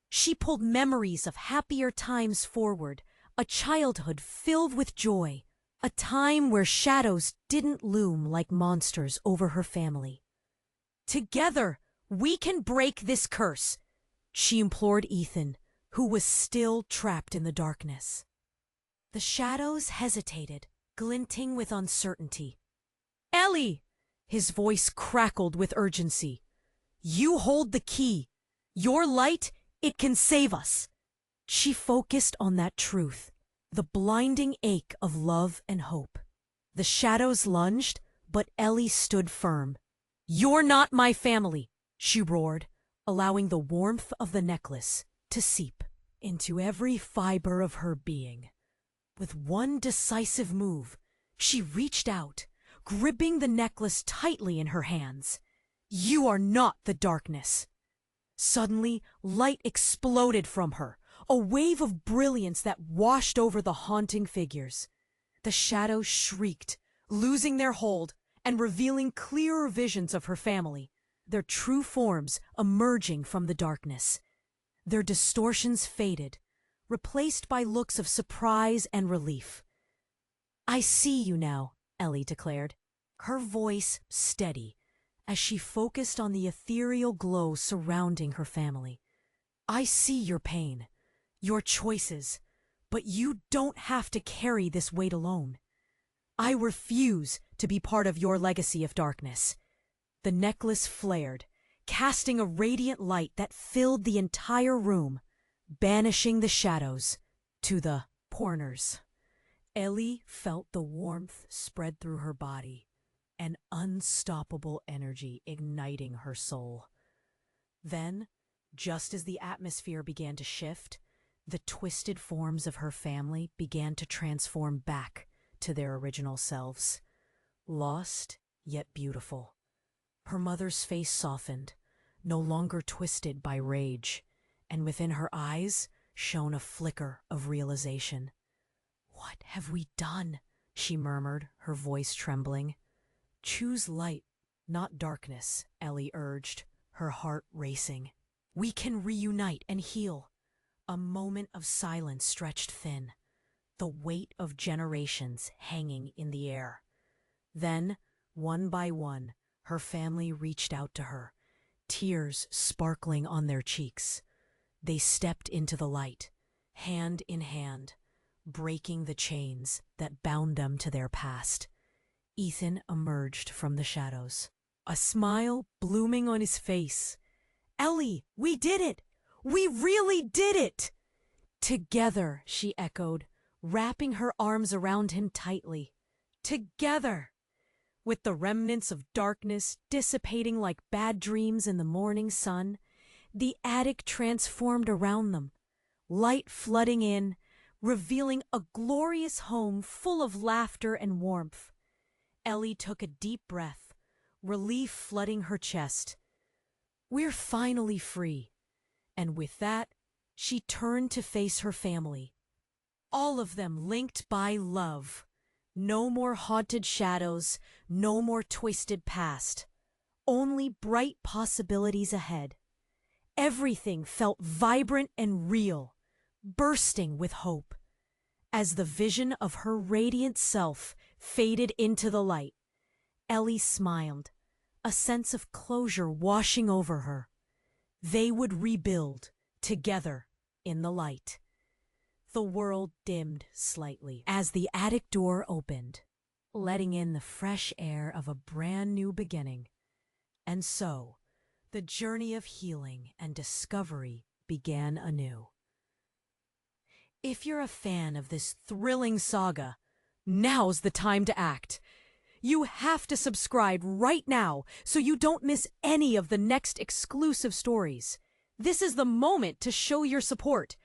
She pulled memories of happier times forward, a childhood filled with joy, a time where shadows didn't loom like monsters over her family. Together, we can break this curse, she implored Ethan, who was still trapped in the darkness. The shadows hesitated, glinting with uncertainty. Ellie! His voice crackled with urgency. You hold the key. Your light, it can save us. She focused on that truth, the blinding ache of love and hope. The shadows lunged, but Ellie stood firm. You're not my family, she roared, allowing the warmth of the necklace to seep into every fiber of her being. With one decisive move, she reached out, gripping the necklace tightly in her hands. You are not the darkness. Suddenly, light exploded from her, a wave of brilliance that washed over the haunting figures. The shadows shrieked, losing their hold and revealing clearer visions of her family, their true forms emerging from the darkness. Their distortions faded, replaced by looks of surprise and relief. I see you now, Ellie declared, her voice steady as she focused on the ethereal glow surrounding her family. I see your pain, your choices, but you don't have to carry this weight alone. I refuse to be part of your legacy of darkness. The necklace flared, casting a radiant light that filled the entire room, banishing the shadows to the corners. Ellie felt the warmth spread through her body, an unstoppable energy igniting her soul. Then, just as the atmosphere began to shift, the twisted forms of her family began to transform back to their original selves, lost yet beautiful. Her mother's face softened, no longer twisted by rage, and within her eyes shone a flicker of realization. What have we done? She murmured, her voice trembling. Choose light, not darkness, Ellie urged, her heart racing. We can reunite and heal. A moment of silence stretched thin, the weight of generations hanging in the air. Then, one by one, her family reached out to her, tears sparkling on their cheeks. They stepped into the light, hand in hand, breaking the chains that bound them to their past. Ethan emerged from the shadows, a smile blooming on his face. Ellie, we did it! We really did it! Together, she echoed, wrapping her arms around him tightly. Together! With the remnants of darkness dissipating like bad dreams in the morning sun, the attic transformed around them, light flooding in, revealing a glorious home full of laughter and warmth. Ellie took a deep breath, relief flooding her chest. We're finally free. And with that, she turned to face her family. All of them linked by love. No more haunted shadows, no more twisted past. Only bright possibilities ahead. Everything felt vibrant and real, bursting with hope. As the vision of her radiant self faded into the light, Ellie smiled, a sense of closure washing over her. They would rebuild, together, in the light. The world dimmed slightly as the attic door opened, letting in the fresh air of a brand new beginning. And so, the journey of healing and discovery began anew. If you're a fan of this thrilling saga, now's the time to act. You have to subscribe right now so you don't miss any of the next exclusive stories. This is the moment to show your support.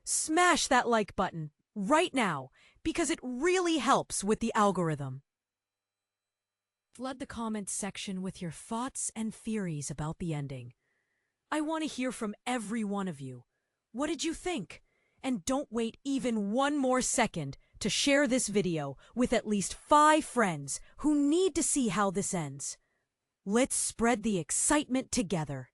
Smash that like button right now because it really helps with the algorithm. Flood the comments section with your thoughts and theories about the ending. I want to hear from every one of you. What did you think? And don't wait even one more second to share this video with at least 5 friends who need to see how this ends. Let's spread the excitement together.